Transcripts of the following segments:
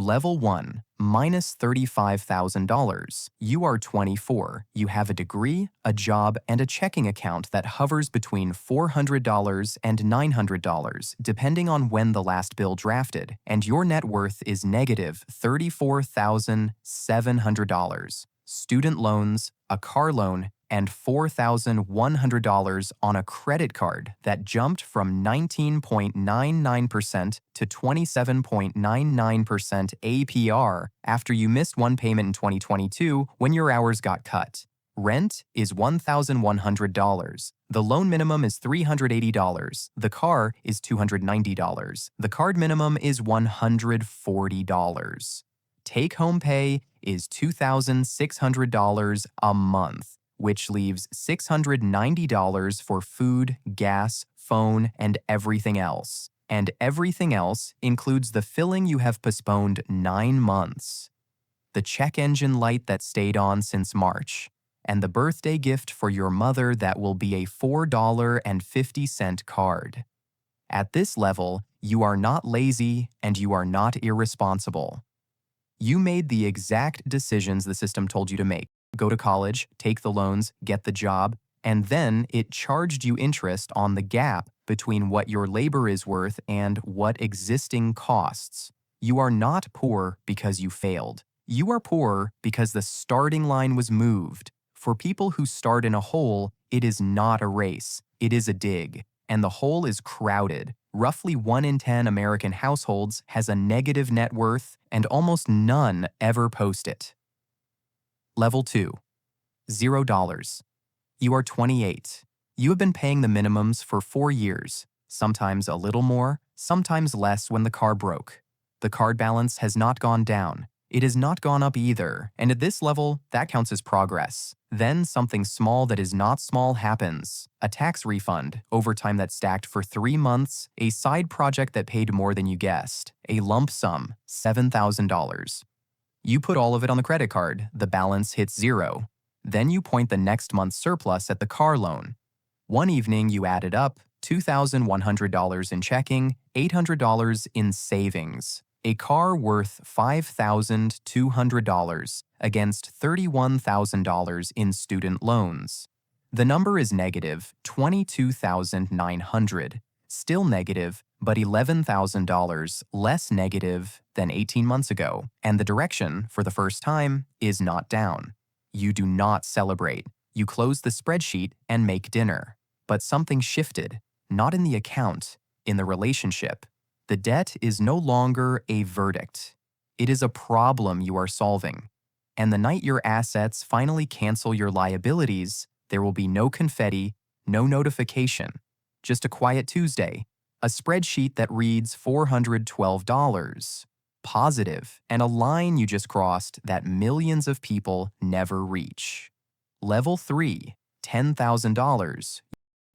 Level 1, minus $35,000. You are 24. You have a degree, a job, and a checking account that hovers between $400 and $900, depending on when the last bill drafted, and your net worth is negative $34,700. Student loans, a car loan, and $4,100 on a credit card that jumped from 19.99% to 27.99% APR after you missed one payment in 2022 when your hours got cut. Rent is $1,100. The loan minimum is $380. The car is $290. The card minimum is $140. Take-home pay is $2,600 a month, which leaves $690 for food, gas, phone, and everything else. And everything else includes the filling you have postponed 9 months, the check engine light that stayed on since March, and the birthday gift for your mother that will be a $4.50 card. At this level, you are not lazy and you are not irresponsible. You made the exact decisions the system told you to make. Go to college, take the loans, get the job, and then it charged you interest on the gap between what your labor is worth and what existing costs. You are not poor because you failed. You are poor because the starting line was moved. For people who start in a hole, it is not a race, it is a dig, and the hole is crowded. Roughly 1 in 10 American households has a negative net worth, and almost none ever post it. Level 2. $0. You are 28. You have been paying the minimums for 4 years, sometimes a little more, sometimes less when the car broke. The card balance has not gone down. It has not gone up either, and at this level, that counts as progress. Then something small that is not small happens. A tax refund, overtime that stacked for 3 months, a side project that paid more than you guessed, a lump sum, $7,000. You put all of it on the credit card, the balance hits 0. Then you point the next month's surplus at the car loan. One evening you added up $2,100 in checking, $800 in savings. A car worth $5,200 against $31,000 in student loans. The number is negative $22,900, still negative, but $11,000 less negative than 18 months ago, and the direction, for the first time, is not down. You do not celebrate. You close the spreadsheet and make dinner. But something shifted, not in the account, in the relationship. The debt is no longer a verdict. It is a problem you are solving. And the night your assets finally cancel your liabilities, there will be no confetti, no notification, just a quiet Tuesday, a spreadsheet that reads $412, positive, and a line you just crossed that millions of people never reach. Level 3, $10,000.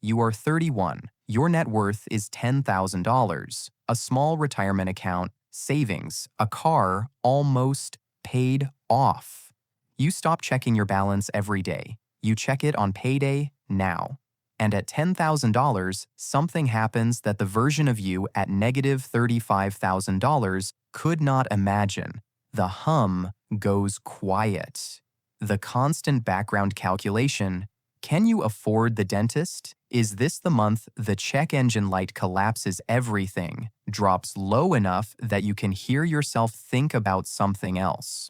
You are 31. Your net worth is $10,000. A small retirement account, savings, a car almost paid off. You stop checking your balance every day. You check it on payday now. And at $10,000, something happens that the version of you at negative $35,000 could not imagine. The hum goes quiet. The constant background calculation. Can you afford the dentist? Is this the month the check engine light collapses everything, drops low enough that you can hear yourself think about something else?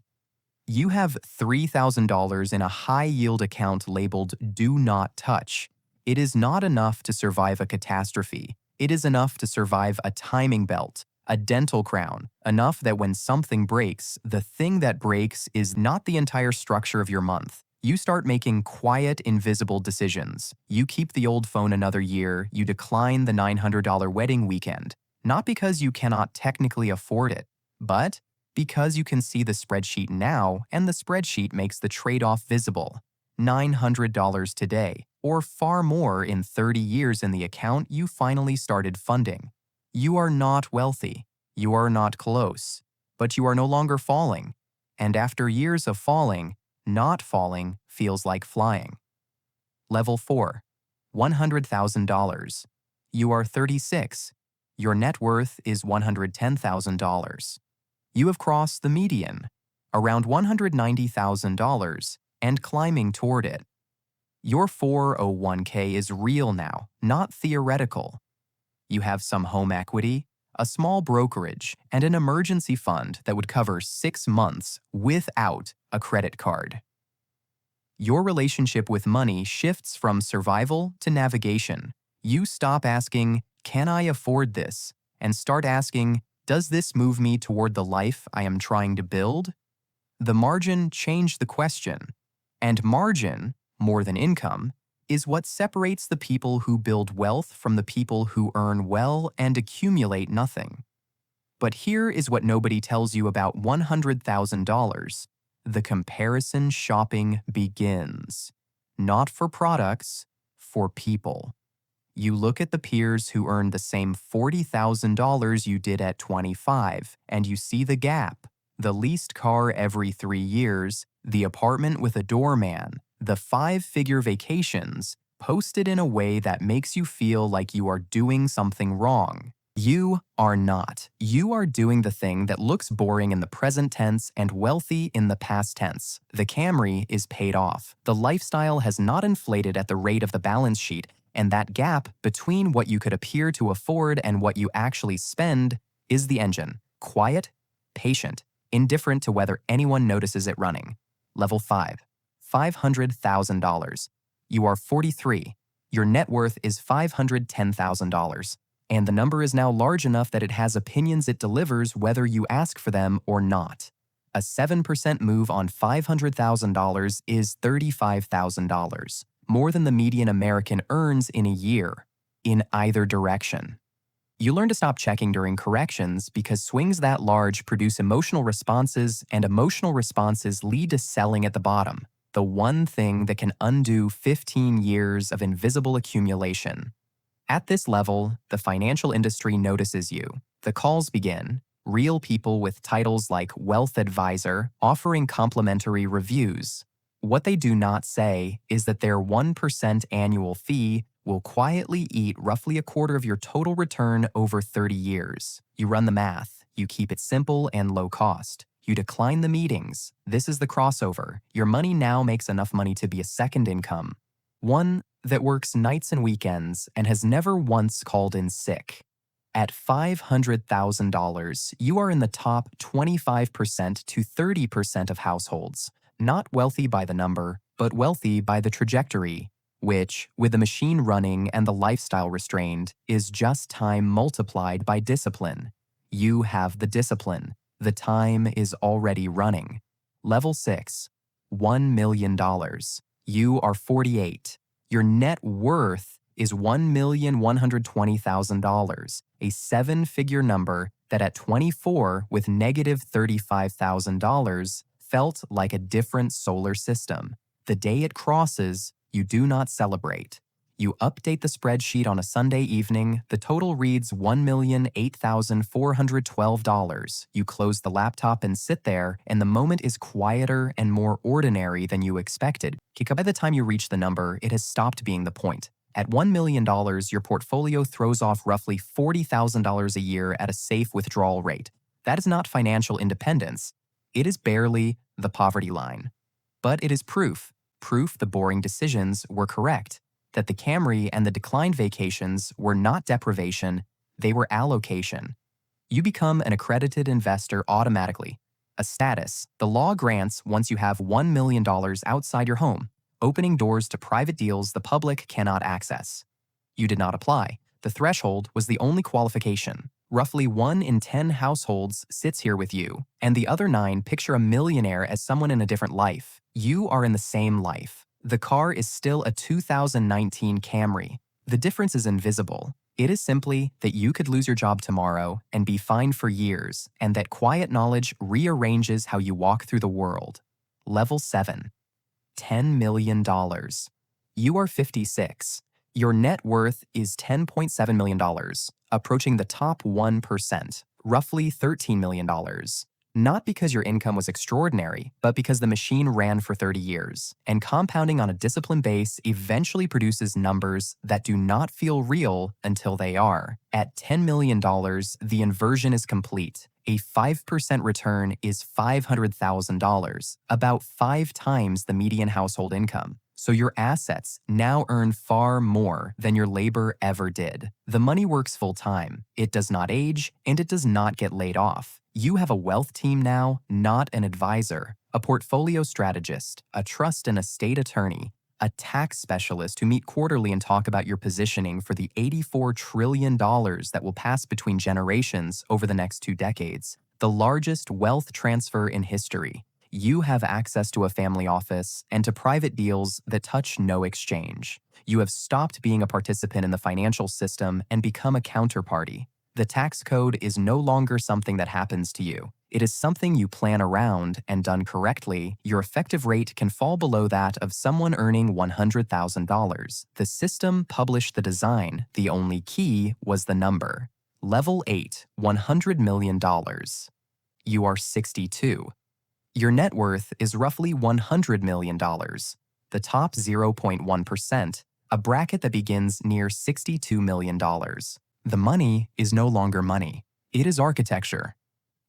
You have $3,000 in a high-yield account labeled Do Not Touch. It is not enough to survive a catastrophe. It is enough to survive a timing belt, a dental crown, enough that when something breaks, the thing that breaks is not the entire structure of your month. You start making quiet, invisible decisions. You keep the old phone another year. You decline the $900 wedding weekend. Not because you cannot technically afford it, but because you can see the spreadsheet now, and the spreadsheet makes the trade-off visible. $900 today, or far more in 30 years in the account you finally started funding. You are not wealthy. You are not close. But you are no longer falling. And after years of falling, not falling feels like flying. Level 4, $100,000. You are 36. Your net worth is $110,000. You have crossed the median, around $190,000, and climbing toward it. Your 401k is real now, not theoretical. You have some home equity, a small brokerage, and an emergency fund that would cover 6 months without a credit card. Your relationship with money shifts from survival to navigation. You stop asking, "Can I afford this?" and start asking, "Does this move me toward the life I am trying to build?" The margin changed the question. And margin, more than income, is what separates the people who build wealth from the people who earn well and accumulate nothing. But here is what nobody tells you about $100,000. The comparison shopping begins. Not for products, for people. You look at the peers who earned the same $40,000 you did at 25, and you see the gap. The leased car every 3 years, the apartment with a doorman, the 5-figure vacations, posted in a way that makes you feel like you are doing something wrong. You are not. You are doing the thing that looks boring in the present tense and wealthy in the past tense. The Camry is paid off. The lifestyle has not inflated at the rate of the balance sheet, and that gap between what you could appear to afford and what you actually spend is the engine. Quiet, patient, indifferent to whether anyone notices it running. Level 5. $500,000. You are 43. Your net worth is $510,000. And the number is now large enough that it has opinions it delivers whether you ask for them or not. A 7% move on $500,000 is $35,000, more than the median American earns in a year, in either direction. You learn to stop checking during corrections because swings that large produce emotional responses, and emotional responses lead to selling at the bottom, the one thing that can undo 15 years of invisible accumulation. At this level, the financial industry notices you. The calls begin. Real people with titles like Wealth Advisor offering complimentary reviews. What they do not say is that their 1% annual fee will quietly eat roughly a quarter of your total return over 30 years. You run the math. You keep it simple and low cost. You decline the meetings. This is the crossover. Your money now makes enough money to be a second income. One that works nights and weekends and has never once called in sick. At $500,000, you are in the top 25% to 30% of households, not wealthy by the number, but wealthy by the trajectory, which, with the machine running and the lifestyle restrained, is just time multiplied by discipline. You have the discipline. The time is already running. Level 6, $1 million. You are 48. Your net worth is $1,120,000, a 7-figure number that at 24 with negative $35,000 felt like a different solar system. The day it crosses, you do not celebrate. You update the spreadsheet on a Sunday evening, the total reads $1,008,412. You close the laptop and sit there, and the moment is quieter and more ordinary than you expected. By the time you reach the number, it has stopped being the point. At $1 million, your portfolio throws off roughly $40,000 a year at a safe withdrawal rate. That is not financial independence. It is barely the poverty line. But it is proof the boring decisions were correct. That the Camry and the declined vacations were not deprivation, they were allocation. You become an accredited investor automatically. A status the law grants once you have $1 million outside your home, opening doors to private deals the public cannot access. You did not apply. The threshold was the only qualification. Roughly 1 in 10 households sits here with you, and the other 9 picture a millionaire as someone in a different life. You are in the same life. The car is still a 2019 Camry. The difference is invisible. It is simply that you could lose your job tomorrow and be fined for years, and that quiet knowledge rearranges how you walk through the world. Level 7. $10 million. You are 56. Your net worth is $10.7 million, approaching the top 1%, roughly $13 million. Not because your income was extraordinary, but because the machine ran for 30 years, and compounding on a disciplined base eventually produces numbers that do not feel real until they are. At $10 million, the inversion is complete. A 5% return is $500,000, about 5 times the median household income. So your assets now earn far more than your labor ever did. The money works full-time, it does not age, and it does not get laid off. You have a wealth team now, not an advisor, a portfolio strategist, a trust and estate attorney, a tax specialist who meet quarterly and talk about your positioning for the $84 trillion that will pass between generations over the next 2 decades, the largest wealth transfer in history. You have access to a family office and to private deals that touch no exchange. You have stopped being a participant in the financial system and become a counterparty. The tax code is no longer something that happens to you. It is something you plan around, and done correctly, your effective rate can fall below that of someone earning $100,000. The system published the design. The only key was the number. Level 8, $100 million. You are 62. Your net worth is roughly $100 million. The top 0.1%, a bracket that begins near $62 million. The money is no longer money. It is architecture.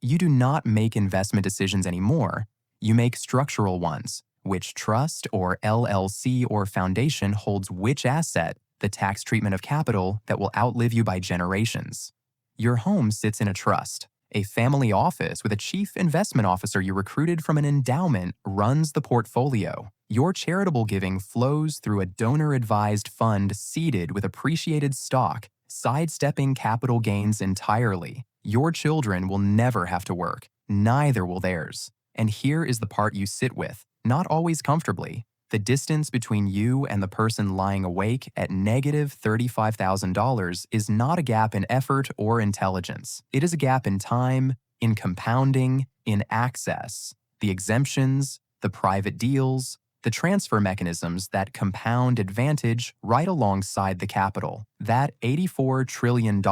You do not make investment decisions anymore. You make structural ones. Which trust or LLC or foundation holds which asset, the tax treatment of capital that will outlive you by generations. Your home sits in a trust. A family office with a chief investment officer you recruited from an endowment runs the portfolio. Your charitable giving flows through a donor-advised fund seeded with appreciated stock, sidestepping capital gains entirely. Your children will never have to work, neither will theirs. And here is the part you sit with, not always comfortably. The distance between you and the person lying awake at negative $35,000 is not a gap in effort or intelligence. It is a gap in time, in compounding, in access. The exemptions, the private deals, the transfer mechanisms that compound advantage right alongside the capital. That $84 trillion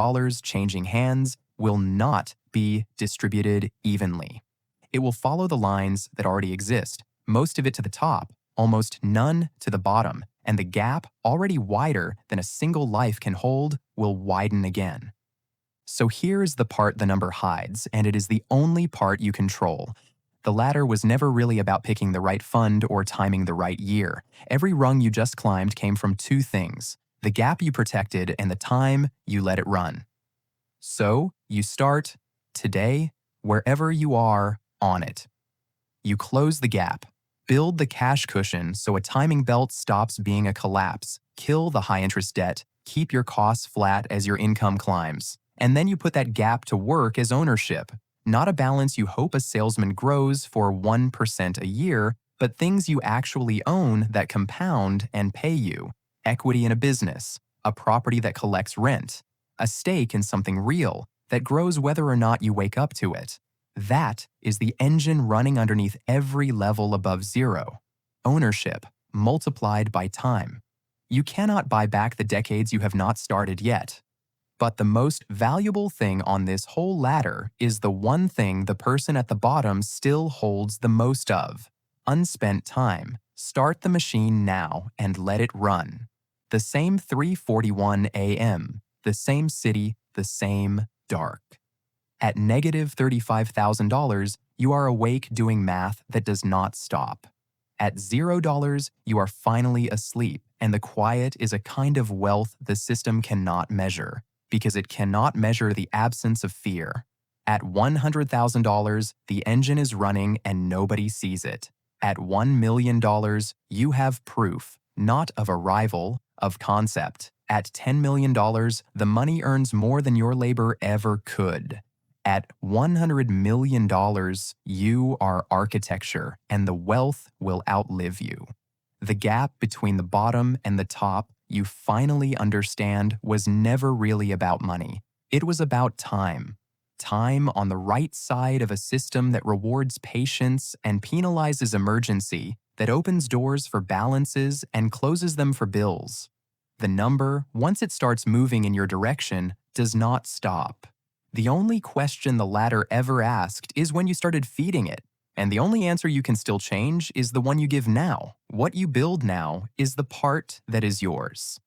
changing hands will not be distributed evenly. It will follow the lines that already exist, most of it to the top, almost none to the bottom, and the gap, already wider than a single life can hold, will widen again. So here is the part the number hides, and it is the only part you control. The ladder was never really about picking the right fund or timing the right year. Every rung you just climbed came from 2 things: the gap you protected and the time you let it run. So you start, today, wherever you are on it. You close the gap. Build the cash cushion so a timing belt stops being a collapse. Kill the high-interest debt. Keep your costs flat as your income climbs. And then you put that gap to work as ownership. Not a balance you hope a salesman grows for 1% a year, but things you actually own that compound and pay you. Equity in a business, a property that collects rent, a stake in something real that grows whether or not you wake up to it. That is the engine running underneath every level above zero. Ownership multiplied by time. You cannot buy back the decades you have not started yet. But the most valuable thing on this whole ladder is the one thing the person at the bottom still holds the most of: unspent time. Start the machine now and let it run. The same 3:41 a.m., the same city, the same dark. At negative $35,000, you are awake doing math that does not stop. At $0, you are finally asleep, and the quiet is a kind of wealth the system cannot measure, because it cannot measure the absence of fear. At $100,000, the engine is running and nobody sees it. At $1 million, you have proof, not of arrival, of concept. At $10 million, the money earns more than your labor ever could. At $100 million, you are architecture, and the wealth will outlive you. The gap between the bottom and the top, you finally understand, was never really about money. It was about time. Time on the right side of a system that rewards patience and penalizes emergency, that opens doors for balances and closes them for bills. The number, once it starts moving in your direction, does not stop. The only question the ladder ever asked is when you started feeding it, and the only answer you can still change is the one you give now. What you build now is the part that is yours.